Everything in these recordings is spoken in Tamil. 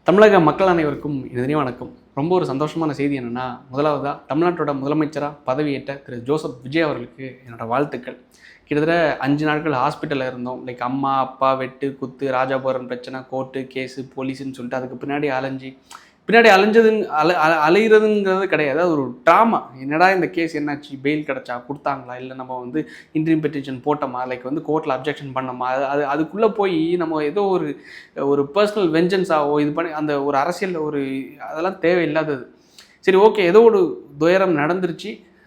தமிழக மக்கள் அனைவருக்கும் இனிய வணக்கம். ரொம்ப ஒரு சந்தோஷமான செய்தி என்னென்னா, முதலாவதாக தமிழ்நாட்டோட முதலமைச்சராக பதவியேற்ற திரு ஜோசப் விஜய் அவர்களுக்கு என்னோடய வாழ்த்துக்கள். கிட்டத்தட்ட 5 நாட்கள் ஹாஸ்பிட்டலில் இருந்தோம். லைக் அம்மா அப்பா வெட்டு குத்து ராஜாபுரம் பிரச்சனை, கோர்ட்டு கேஸு போலீஸுன்னு சொல்லிட்டு அதுக்கு பின்னாடி அலைகிறதுங்கிறது கிடையாது. அது ஒரு ட்ராமா. என்னடா இந்த கேஸ் என்னாச்சு, பெயில் கிடச்சா கொடுத்தாங்களா, இல்லை நம்ம இன்ட்ரீம் பெட்டிஷன் போட்டோமா, லைக் கோர்ட்டில் அப்ஜெக்ஷன் பண்ணோமா, அதுக்குள்ளே போய் நம்ம ஏதோ ஒரு பர்சனல் வெஞ்சன்ஸாவோ இது பண்ணி அந்த ஒரு அரசியலில் அதெல்லாம் தேவையில்லாதது. சரி, ஓகே, ஏதோ ஒரு துயரம்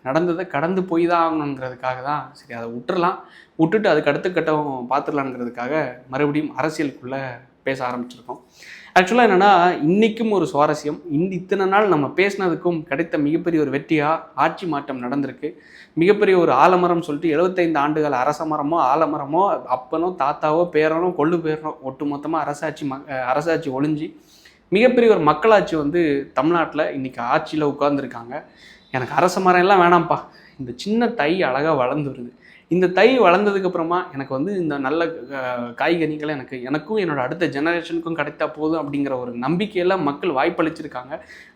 நடந்ததை கடந்து போய் தான் ஆகணுங்கிறதுக்காக தான் சரி அதை விட்டுட்டு அதுக்கு அடுத்த கட்டம் பார்த்துடலாங்கிறதுக்காக மறுபடியும் அரசியலுக்குள்ளே பேச ஆரம்பிச்சிருக்கோம். ஆக்சுவலாக என்னென்னா, இன்றைக்கும் ஒரு சுவாரஸ்யம். இத்தனை நாள் நம்ம பேசினதுக்கும் கிடைத்த மிகப்பெரிய ஒரு வெற்றியாக ஆட்சி மாற்றம் நடந்திருக்கு. மிகப்பெரிய ஒரு ஆலமரம் சொல்லிட்டு 75 ஆண்டுகள் அரச மரமோ ஆலமரமோ அப்பனோ தாத்தாவோ பேரனோ கொள்ளு பேரனோ ஒட்டு மொத்தமாக அரசாட்சி ஒழிஞ்சு மிகப்பெரிய ஒரு மக்களாட்சி தமிழ்நாட்டில் இன்றைக்கி ஆட்சியில் உட்கார்ந்துருக்காங்க. எனக்கு அரச மரம் எல்லாம் வேணாம்ப்பா, இந்த சின்ன தை அழகாக வளர்ந்து வருது, இந்த தை வளர்ந்ததுக்கப்புறமா எனக்கு இந்த நல்ல காய்கனிகளை எனக்கும் என்னோட அடுத்த ஜெனரேஷனுக்கும் கிடைத்தா போதும் அப்படிங்கிற ஒரு நம்பிக்கையெல்லாம் மக்கள் வாய்ப்பளிச்சிருக்காங்க.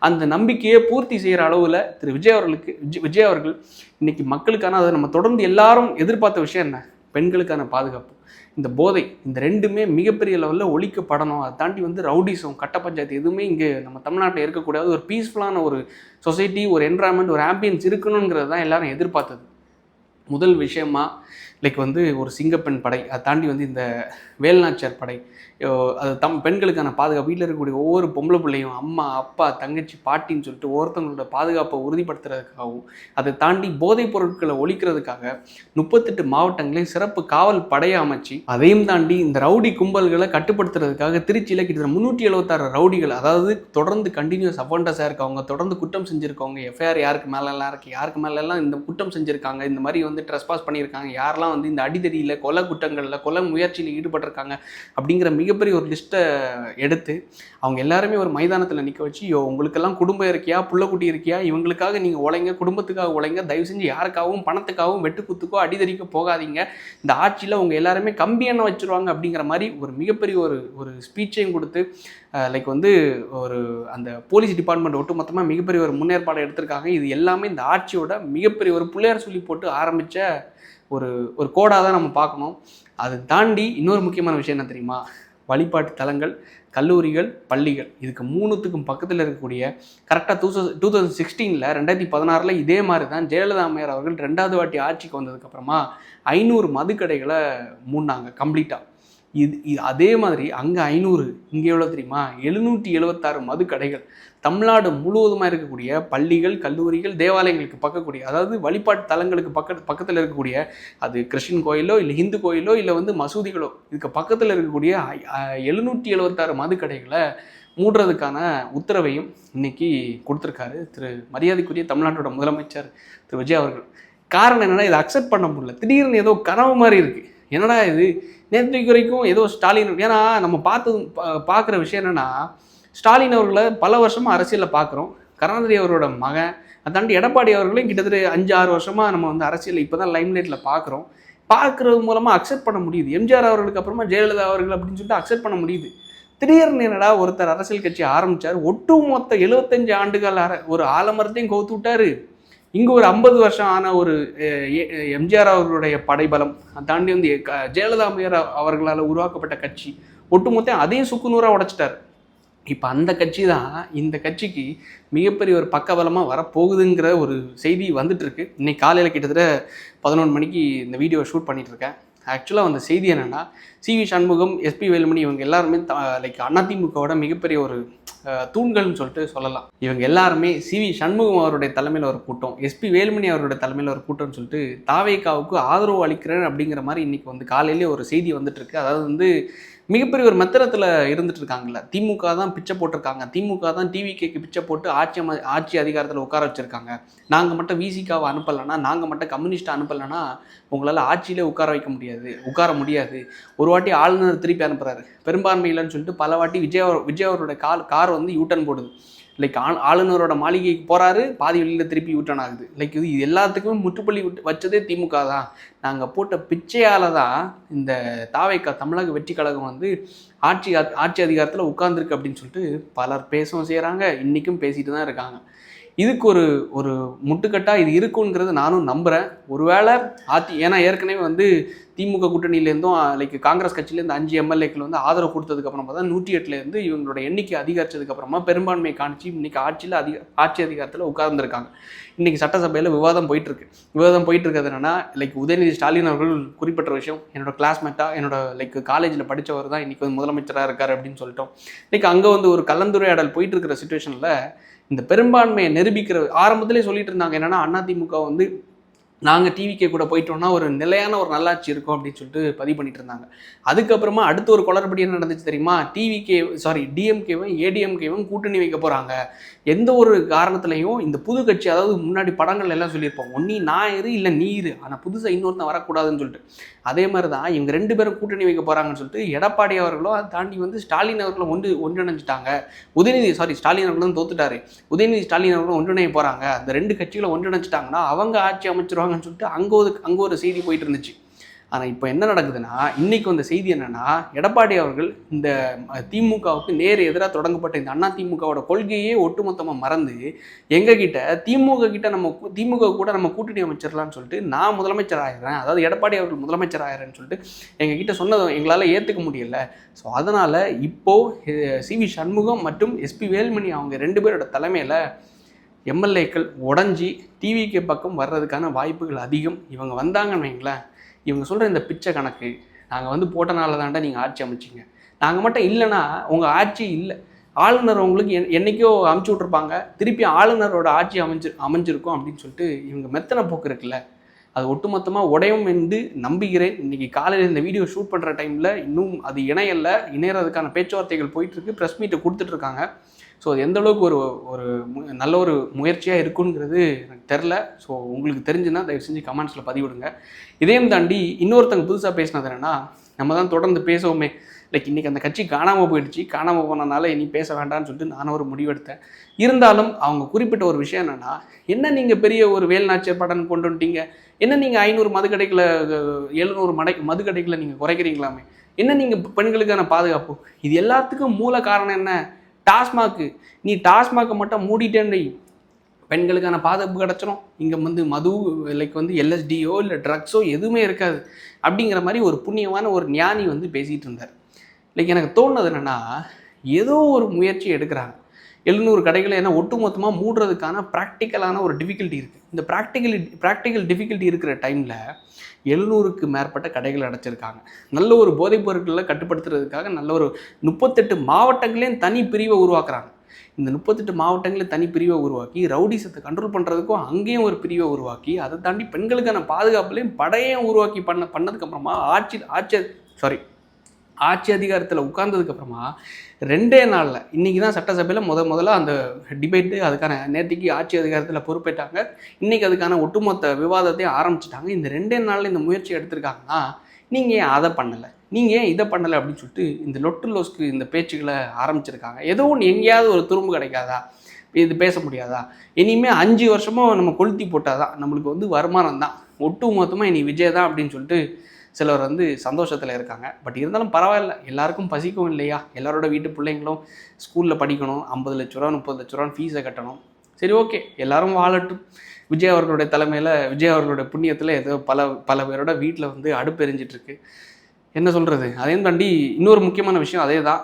அந்த நம்பிக்கையை பூர்த்தி செய்கிற அளவில் திரு விஜய் அவர்கள் இன்னைக்கு மக்களுக்கான, அதை நம்ம தொடர்ந்து எல்லாரும் எதிர்பார்த்த விஷயம் என்ன, பெண்களுக்கான பாதுகாப்பு, இந்த போதை, இந்த ரெண்டுமே மிகப்பெரிய லெவலில் ஒழிக்கப்படணும். அதை தாண்டி ரவுடிசம், கட்ட பஞ்சாயத்து எதுவுமே இங்கே நம்ம தமிழ்நாட்டில் இருக்கக்கூடாது. ஒரு பீஸ்ஃபுல்லான ஒரு சொசைட்டி, ஒரு என்வரான்மெண்ட், ஒரு ஆம்பியன்ஸ் இருக்கணுங்கிறது தான் எல்லாரும் எதிர்பார்த்தது. முதல் விஷயமா லைக் ஒரு சிங்கப்பெண் படை, அதை தாண்டி இந்த வேல்நாச்சியார் படை, அது பெண்களுக்கான பாதுகாப்பு, வீட்டில் இருக்கக்கூடிய ஒவ்வொரு பொம்பளை பிள்ளையும் அம்மா அப்பா தங்கச்சி பாட்டின்னு சொல்லிட்டு ஒருத்தவங்களோட பாதுகாப்பை உறுதிப்படுத்துறதுக்காகவும், அதை தாண்டி போதைப் பொருட்களை ஒழிக்கிறதுக்காக 38 மாவட்டங்களையும் சிறப்பு காவல் படையை அமைச்சு, அதையும் தாண்டி இந்த ரவுடி கும்பல்களை கட்டுப்படுத்துறதுக்காக திருச்சியில் கிட்டத்தட்ட 376 ரவுடிகள், அதாவது தொடர்ந்து கண்டினியூஸ் அஃபண்டர்ஸாக இருக்கவங்க, தொடர்ந்து குற்றம் செஞ்சுருக்கவங்க, எஃப்ஐஆர் யாருக்கு மேலெல்லாம் இருக்குது, யாருக்கு மேலெல்லாம் இந்த குற்றம் செஞ்சுருக்காங்க, இந்த மாதிரி ட்ரெஸ்பாஸ் பண்ணியிருக்காங்க, யாரெல்லாம் இந்த அடிதடியில் கொலை குற்றங்களில் கொலை முயற்சியில் ஈடுபட்டிருக்காங்க அப்படிங்கிற மிகப்பெரிய ஒரு லிஸ்ட்டை எடுத்து அவங்க எல்லாருமே ஒரு மைதானத்தில் நிற்க வச்சு, உங்களுக்கெல்லாம் குடும்பம் இருக்கியா, புள்ளக்குட்டி இருக்கியா, இவங்களுக்காக நீங்கள் உழைங்க, குடும்பத்துக்காக உழைங்க, தயவு செஞ்சு யாருக்காகவும் பணத்துக்காகவும் வெட்டுக்குத்துக்கோ அடிதடிக்கோ போகாதீங்க, இந்த ஆட்சியில் அவங்க எல்லாருமே கம்பி எண்ணெய் வச்சுருவாங்க அப்படிங்கிற மாதிரி ஒரு மிகப்பெரிய ஒரு ஸ்பீச்சையும் கொடுத்து லைக் ஒரு அந்த போலீஸ் டிபார்ட்மெண்ட் ஒட்டு மொத்தமாக மிகப்பெரிய ஒரு முன்னேற்பாடு எடுத்திருக்காங்க. இது எல்லாமே இந்த ஆட்சியோட மிகப்பெரிய ஒரு பிள்ளையார் சொல்லி போட்டு ஆரம்பித்த ஒரு கோடாக தான் நம்ம பார்க்கணும். அதை தாண்டி இன்னொரு முக்கியமான விஷயம் என்ன தெரியுமா, வழிபாட்டு தலங்கள், கல்லூரிகள், பள்ளிகள், இதுக்கு 3த்துக்கும் பக்கத்தில் இருக்கக்கூடிய கரெக்டாக 2016 2016 இதே மாதிரி தான் ஜெயலலிதா அம்மையார் அவர்கள் 2வது வாட்டி ஆட்சிக்கு வந்ததுக்கப்புறமா 500 மதுக்கடைகளை மூடினாங்க கம்ப்ளீட்டாக. அதே மாதிரி அங்கே 500, இங்கே எவ்வளோ தெரியுமா, 776 மதுக்கடைகள் தமிழ்நாடு முழுவதுமாக இருக்கக்கூடிய பள்ளிகள், கல்லூரிகள், தேவாலயங்களுக்கு பக்கக்கூடிய, அதாவது வழிபாட்டு தலங்களுக்கு பக்கத்தில் இருக்கக்கூடிய, அது கிறிஸ்டின் கோயிலோ இல்லை ஹிந்து கோயிலோ இல்லை மசூதிகளோ, இதுக்கு பக்கத்தில் இருக்கக்கூடிய 776 மதுக்கடைகளை மூடுறதுக்கான உத்தரவையும் இன்னைக்கு கொடுத்துருக்காரு மரியாதைக்குரிய தமிழ்நாட்டோட முதலமைச்சர் திரு விஜய் அவர்கள். காரணம் என்னென்னா, இதை அக்செப்ட் பண்ண முடியல. திடீர்னு ஏதோ கனவு மாதிரி இருக்குது. என்னடா இது, நேற்றைக்கு வரைக்கும் ஏதோ ஸ்டாலின், ஏன்னா நம்ம பார்க்குற விஷயம் என்னென்னா, ஸ்டாலின் அவர்களை பல வருஷமாக அரசியலில் பார்க்குறோம். கருணாநிதி அவரோட மகன், அதை தாண்டி எடப்பாடி அவர்களையும் கிட்டத்தட்ட 5-6 வருஷமாக நம்ம அரசியலில் இப்போ தான் லைம்லைட்டில் பார்க்குறது மூலமாக அக்செப்ட் பண்ண முடியுது. எம்ஜிஆர் அவர்களுக்கு அப்புறமா ஜெயலலிதா அவர்கள் அப்படின்னு சொல்லிட்டு அக்செப்ட் பண்ண முடியுது. திடீர்னு என்னடா ஒருத்தர் அரசியல் கட்சி ஆரம்பித்தார், ஒட்டுமொத்த 75 ஆண்டுகள் ஒரு ஆலமரத்தையும் கவுத்து விட்டார். இங்கே ஒரு 50 வருஷம் ஆன ஒரு எம்ஜிஆர் அவர்களுடைய படைபலம், அதை தாண்டி ஜெயலலிதா அம்மையார் அவர்களால் உருவாக்கப்பட்ட கட்சி, ஒட்டுமொத்த அதையும் சுக்குநூறாக உடைச்சிட்டார். இப்போ அந்த கட்சி தான் இந்த கட்சிக்கு மிகப்பெரிய ஒரு பக்கபலமாக வரப்போகுதுங்கிற ஒரு செய்தி வந்துட்டுருக்கு. இன்னைக்கு காலையில் கிட்டத்தட்ட 11 மணிக்கு இந்த வீடியோவை ஷூட் பண்ணிகிட்ருக்கேன். ஆக்சுவலாக அந்த செய்தி என்னென்னா, சிவி சண்முகம், எஸ்பி வேலுமணி, இவங்க எல்லாருமே லைக் அதிமுகவோட மிகப்பெரிய ஒரு தூண்கள்னு சொல்லிட்டு சொல்லலாம். இவங்க எல்லாருமே சிவி சண்முகம் அவருடைய தலைமையில் ஒரு கூட்டம், எஸ்பி வேலுமணி அவருடைய தலைமையில் ஒரு கூட்டம்னு சொல்லிட்டு தாவேகாவுக்கு ஆதரவு அளிக்கிறேன் அப்படிங்கிற மாதிரி இன்றைக்கி காலையிலே ஒரு செய்தி வந்துட்டுருக்கு. அதாவது மிகப்பெரிய ஒரு மெத்தனத்தில் இருந்துட்டு இருக்காங்கல்ல, திமுக தான் பிச்சை போட்டிருக்காங்க, திமுக தான் டிவிகேக்கு பிச்சை போட்டு ஆட்சி அதிகாரத்தில் உட்கார வச்சுருக்காங்க, நாங்கள் மட்டும் விசிகாவை அனுப்பலைன்னா, நாங்கள் மட்டும் கம்யூனிஸ்ட்டை அனுப்பலைன்னா உங்களால் ஆட்சியிலே உட்கார முடியாது. ஒரு வாட்டி ஆளுநர் திருப்பி அனுப்புகிறாரு, பெரும்பான்மை இல்லைன்னு சொல்லிட்டு பல வாட்டி விஜய் அவரோட கார் யூட்டன் போடுது. லைக் ஆளுநரோட மாளிகைக்கு போகிறாரு, பாதி வெளியில் திருப்பி யூட்டர்ன் ஆகுது. லைக் இது எல்லாத்துக்குமே முற்றுப்புள்ளி வச்சதே திமுக தான். நாங்கள் போட்ட பிச்சையால் தான் இந்த தாவேகா தமிழக வெற்றி கழகம் வந்து ஆட்சி அதிகாரத்தில் உட்கார்ந்துருக்கு அப்படின்னு சொல்லிட்டு பலர் பேசவும் செய்கிறாங்க, இன்றைக்கும் பேசிட்டு தான் இருக்காங்க. இதுக்கு ஒரு முட்டுக்கட்டாக இது இருக்குங்கிறது நானும் நம்புகிறேன். ஒருவேளை ஏன்னா ஏற்கனவே வந்து திமுக கூட்டணியிலேருந்தும் லைக் காங்கிரஸ் கட்சியிலேருந்து 5 எம்எல்ஏக்கள் வந்து ஆதரவு கொடுத்ததுக்கப்புறமா தான் 108லேருந்து இவங்களோட எண்ணிக்கை அதிகரிச்சதுக்கப்புறமா பெரும்பான்மையை காணிச்சு இன்னைக்கு ஆட்சி அதிகாரத்தில் உட்கார்ந்துருக்காங்க. இன்றைக்கி சட்டசபையில் விவாதம் போயிட்டுருக்கிறது என்னென்னா, லைக் உதயநிதி ஸ்டாலின் அவர்கள் குறிப்பிட்ட விஷயம், என்னோட கிளாஸ்மேட்டாக என்னோட லைக் காலேஜில் படித்தவர் தான் இன்றைக்கி வந்து முதலமைச்சராக இருக்கார் அப்படின்னு சொல்லிட்டோம். லைக் அங்கே வந்து ஒரு கலந்துரையாடல் போயிட்டு இருக்கிற சுச்சுவேஷனில் இந்த பெரும்பான்மையை நிரூபிக்கிற ஆரம்பத்திலே சொல்லிட்டு இருந்தாங்க என்னன்னா, அதிமுக வந்து நாங்கள் டிவிகே கூட போயிட்டோம்னா ஒரு நிலையான ஒரு நல்லாட்சி இருக்கும் அப்படின்னு சொல்லிட்டு பதிவு பண்ணிட்டு இருந்தாங்க. அதுக்கப்புறமா அடுத்த ஒரு குளறுபடி என்ன நடந்துச்சு தெரியுமா? டிஎம்கேவும் ஏடிஎம்கேவும் கூட்டணி வைக்க போகிறாங்க. எந்த ஒரு காரணத்துலையும் இந்த புது கட்சி, அதாவது முன்னாடி படங்கள் எல்லாம் சொல்லியிருப்போம், ஒன்னி நான் இரு இல்லை நீ இரு, ஆனால் புதுசாக இன்னொருத்தன் வரக்கூடாதுன்னு சொல்லிட்டு. அதே மாதிரி தான் இவங்க 2 பேரும் கூட்டணி வைக்க போகிறாங்கன்னு சொல்லிட்டு எடப்பாடி அவர்களும் அதை தாண்டி வந்து ஸ்டாலின் அவர்களும் ஒன்றிணைஞ்சிட்டாங்க. ஸ்டாலின் அவர்களும் தோத்துட்டாரு. உதயநிதி ஸ்டாலின் அவர்களும் ஒன்றிணைய போகிறாங்க. அந்த 2 கட்சிகளை ஒன்றிணைச்சிட்டாங்கன்னா அவங்க ஆட்சி அமைச்சிருவாங்கன்னு சொல்லிட்டு அங்கே ஒரு செய்தி போயிட்டு இருந்துச்சு. ஆனால் இப்போ என்ன நடக்குதுன்னா, இன்றைக்கி வந்த செய்தி என்னென்னா, எடப்பாடி அவர்கள் இந்த திமுகவுக்கு நேர் எதிராக தொடங்கப்பட்ட இந்த அதிமுகவோட கொள்கையே ஒட்டுமொத்தமாக மறந்து எங்ககிட்ட திமுக கூட நம்ம கூட்டணி அமைச்சிடலான்னு சொல்லிட்டு நான் முதலமைச்சர் ஆகிறேன், அதாவது எடப்பாடி அவர்கள் முதலமைச்சர் ஆகிறேன்னு சொல்லிட்டு எங்ககிட்ட சொன்னதை எங்களால் ஏற்றுக்க முடியல. ஸோ அதனால் இப்போது சிவி சண்முகம் மற்றும் எஸ்பி வேல்மணி அவங்க 2 பேரோட தலைமையில் எம்எல்ஏக்கள் உடஞ்சி டிவிகே பக்கம் வர்றதுக்கான வாய்ப்புகள் அதிகம். இவங்க வந்தாங்கன்னு வைங்களேன், இவங்க சொல்கிற இந்த பிச்சை கணக்கு, நாங்கள் வந்து போட்டனால தாண்டா நீங்கள் ஆட்சி அமைச்சிங்க, நாங்கள் மட்டும் இல்லைன்னா உங்கள் ஆட்சி இல்லை, ஆளுநர் உங்களுக்கு என்றைக்கோ அமுச்சு விட்ருப்பாங்க, திருப்பி ஆளுநரோட ஆட்சி அமைஞ்சிருக்கும் அப்படின்னு சொல்லிட்டு இவங்க மெத்தனை போக்கு இருக்குல்ல, அது ஒட்டுமொத்தமாக உடையும் என்று நம்புகிறேன். இன்றைக்கி காலையில் இந்த வீடியோ ஷூட் பண்ணுற டைமில் இன்னும் அது இணையறதுக்கான பேச்சுவார்த்தைகள் போயிட்டுருக்கு, ப்ரெஸ் மீட்டை கொடுத்துட்ருக்காங்க. ஸோ அது எந்தளவுக்கு ஒரு நல்ல ஒரு முயற்சியாக இருக்குங்கிறது எனக்கு தெரில. ஸோ உங்களுக்கு தெரிஞ்சுன்னா தயவு செஞ்சு கமெண்ட்ஸில் பதிவிடுங்க. இதையும் தாண்டி இன்னொருத்தங்க புதுசாக பேசினது என்னென்னா, நம்ம தான் தொடர்ந்து பேசுவோமே, லைக் இன்றைக்கி அந்த கட்சி காணாமல் போயிடுச்சு, காணாமல் போனனால இனி பேச வேண்டாம்னு சொல்லிட்டு நானும் ஒரு முடிவெடுத்தேன். இருந்தாலும் அவங்க குறிப்பிட்ட ஒரு விஷயம் என்னென்னா, என்ன நீங்கள் பெரிய ஒரு வேல்நாச்சியர் படம் கொண்டு வந்துட்டீங்க, என்ன நீங்கள் 500 மதுக்கடைகளை 700 மதுக்கடைகளை நீங்கள் குறைக்கிறீங்களாமே, என்ன நீங்கள் பெண்களுக்கான பாதுகாப்பு, இது எல்லாத்துக்கும் மூல காரணம் என்ன? டாஸ்மாக்கு. நீ டாஸ்மாக்கை மட்டும் மூடிட்டேன்னு பெண்களுக்கான பாதுகாப்பு கிடச்சிடும், இங்கே வந்து மது லைக் வந்து எல்எஸ்டியோ இல்லை ட்ரக்ஸோ எதுவுமே இருக்காது அப்படிங்கிற மாதிரி ஒரு புண்ணியமான ஒரு ஞானி வந்து பேசிகிட்டு இருந்தார். லைக் எனக்கு தோணுது என்னென்னா, ஏதோ ஒரு முயற்சி எடுக்கிறாங்க. 700 கடைகளை ஏன்னா ஒட்டுமொத்தமாக மூடுறதுக்கான ப்ராக்டிக்கலான ஒரு டிஃபிகல்ட்டி இருக்குது. இந்த ப்ராக்டிக்கல் டிஃபிகல்ட்டி இருக்கிற டைமில் 700க்கு மேற்பட்ட கடைகள் அடைச்சிருக்காங்க. நல்ல ஒரு போதைப் பொருட்களை கட்டுப்படுத்துறதுக்காக நல்ல ஒரு 38 மாவட்டங்களையும் தனி பிரிவை உருவாக்குறாங்க. இந்த 38 மாவட்டங்களையும் தனி பிரிவை உருவாக்கி ரவுடிசத்தை கண்ட்ரோல் பண்ணுறதுக்கும் அங்கேயும் ஒரு பிரிவை உருவாக்கி அதை தாண்டி பெண்களுக்கான பாதுகாப்புலையும் படையையும் உருவாக்கி பண்ணதுக்கப்புறமா ஆட்சி அதிகாரத்தில் உட்கார்ந்ததுக்கப்புறமா 2 நாளில் இன்றைக்கி தான் சட்டசபையில் முதல்ல அந்த டிபேட்டு அதுக்கான நேற்றுக்கு ஆட்சி அதிகாரத்தில் பொறுப்பேற்றாங்க. இன்றைக்கி அதுக்கான ஒட்டுமொத்த விவாதத்தையும் ஆரம்பிச்சிட்டாங்க. இந்த 2 நாளில் இந்த முயற்சி எடுத்திருக்காங்கன்னா, நீங்கள் ஏன் அதை பண்ணலை, நீங்கள் ஏன் இதை பண்ணலை அப்படின்னு சொல்லிட்டு இந்த லொஸ்க்கு இந்த பேச்சுக்களை ஆரம்பிச்சிருக்காங்க. ஏதோ ஒன்று எங்கேயாவது ஒரு துரும்பு கிடைக்காதா, இது பேச முடியாதா, இனிமேல் 5 வருஷமும் நம்ம கொளுத்தி போட்டால் தான் நம்மளுக்கு வந்து வருமானம் தான், ஒட்டு மொத்தமாக இனி விஜய் தான் அப்படின்னு சொல்லிட்டு சிலர் வந்து சந்தோஷத்தில் இருக்காங்க. பட் இருந்தாலும் பரவாயில்ல, எல்லாருக்கும் பசிக்கும் இல்லையா, எல்லாரோட வீட்டு பிள்ளைங்களும் ஸ்கூலில் படிக்கணும், 50 லட்ச ரூபா 30 லட்ச ரூபான்னு ஃபீஸை கட்டணும். சரி, ஓகே, எல்லாரும் வாழட்டும். விஜய் அவர்களுடைய தலைமையில், விஜய் அவர்களுடைய புண்ணியத்தில் ஏதோ பல பேரோட வீட்டில் வந்து அடுப்பு எரிஞ்சிட்ருக்கு. என்ன சொல்கிறது. அதையும் தாண்டி இன்னொரு முக்கியமான விஷயம் அதே தான்.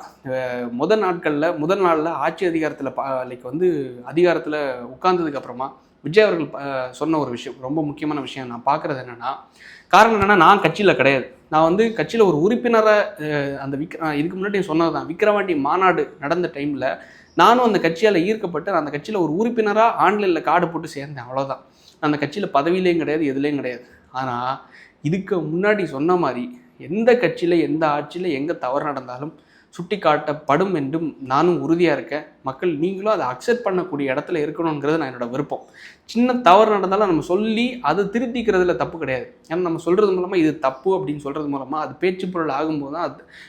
முதல் நாளில் ஆட்சி அதிகாரத்தில் லைக் வந்து அதிகாரத்தில் உட்கார்ந்ததுக்கப்புறமா விஜய் அவர்கள் சொன்ன ஒரு விஷயம், ரொம்ப முக்கியமான விஷயம் நான் பார்க்குறது என்னென்னா, காரணம் என்னென்னா, நான் கட்சியில் கிடையாது, நான் வந்து கட்சியில் ஒரு உறுப்பினராக அந்த இதுக்கு முன்னாடி சொன்னது தான், விக்கிரவாண்டி மாநாடு நடந்த டைமில் நானும் அந்த கட்சியால் ஈர்க்கப்பட்டு அந்த கட்சியில் ஒரு உறுப்பினராக ஆன்லைனில் கார்டு போட்டு சேர்ந்தேன், அவ்வளோதான். அந்த கட்சியில் பதவியிலையும் கிடையாது, எதுலேயும் கிடையாது. ஆனால் இதுக்கு முன்னாடி சொன்ன மாதிரி எந்த கட்சியில் எந்த ஆட்சியில் எங்கே தவறு நடந்தாலும் சுட்டிக்காட்டப்படும் என்றும் நானும் உறுதியாக இருக்கேன். மக்கள் நீங்களும் அதை அக்செப்ட் பண்ணக்கூடிய இடத்துல இருக்கணுங்கிறது நான் என்னோட விருப்பம். சின்ன தவறு நடந்தாலும் நம்ம சொல்லி அதை திருத்திக்கிறதுல தப்பு கிடையாது. ஏன்னா நம்ம சொல்கிறது மூலமாக இது தப்பு அப்படின்னு சொல்கிறது மூலமாக அது பேச்சு பொருள் ஆகும்போது தான்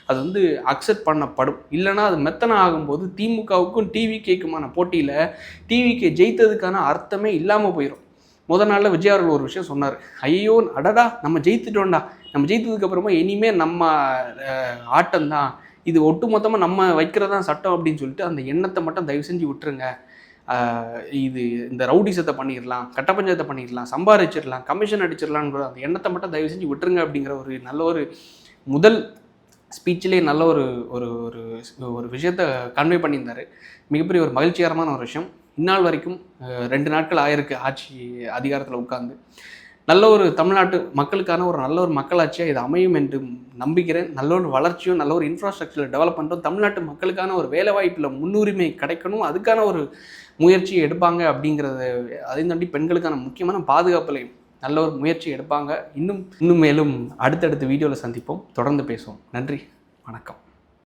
அது வந்து அக்செப்ட் பண்ணப்படும். இல்லைனா அது மெத்தனை ஆகும்போது திமுகவுக்கும் டிவிகேக்குமான போட்டியில் டிவிகே ஜெயித்ததுக்கான அர்த்தமே இல்லாமல் போயிடும். முதல் நாளில் விஜய் அவர்கள் ஒரு விஷயம் சொன்னார். ஐயோ அடடா நம்ம ஜெயித்துட்டோம்டா, நம்ம ஜெயித்ததுக்கப்புறமா இனிமேல் நம்ம ஆட்டம்தான், இது ஒட்டு மொத்தமாக நம்ம வைக்கிறதான் சட்டம் அப்படின்னு சொல்லிட்டு அந்த எண்ணத்தை மட்டும் தயவு செஞ்சு விட்டுருங்க. இது இந்த ரவுடிசத்தை பண்ணிடலாம், கட்ட பஞ்சாயத்தை பண்ணிடலாம், சம்பாதிச்சிடலாம், கமிஷன் அடிச்சிடலாங்கிற அந்த எண்ணத்தை மட்டும் தயவு செஞ்சு விட்டுருங்க அப்படிங்கிற ஒரு நல்ல ஒரு முதல் ஸ்பீச்சிலே நல்ல ஒரு ஒரு ஒரு விஷயத்தை கன்வே பண்ணியிருந்தார். மிகப்பெரிய ஒரு மகிழ்ச்சிகரமான ஒரு விஷயம். இந்நாள் வரைக்கும் 2 நாட்கள் ஆயிருக்கு ஆட்சி அதிகாரத்தில் உட்கார்ந்து. நல்ல ஒரு தமிழ்நாட்டு மக்களுக்கான ஒரு நல்ல ஒரு மக்களாட்சியாக இது அமையும் என்று நம்புகிறேன். நல்ல ஒரு வளர்ச்சியும் நல்ல ஒரு இன்ஃப்ராஸ்ட்ரக்சரில் டெவலப் பண்ணுறோம். தமிழ்நாட்டு மக்களுக்கான ஒரு வேலைவாய்ப்பில் முன்னுரிமை கிடைக்கணும், அதுக்கான ஒரு முயற்சியை எடுப்பாங்க அப்படிங்கிறது. அதையும் தாண்டி பெண்களுக்கான முக்கியமான பாதுகாப்புலையும் நல்ல ஒரு முயற்சி எடுப்பாங்க. இன்னும் மேலும் அடுத்தடுத்த வீடியோவில் சந்திப்போம், தொடர்ந்து பேசுவோம். நன்றி, வணக்கம்.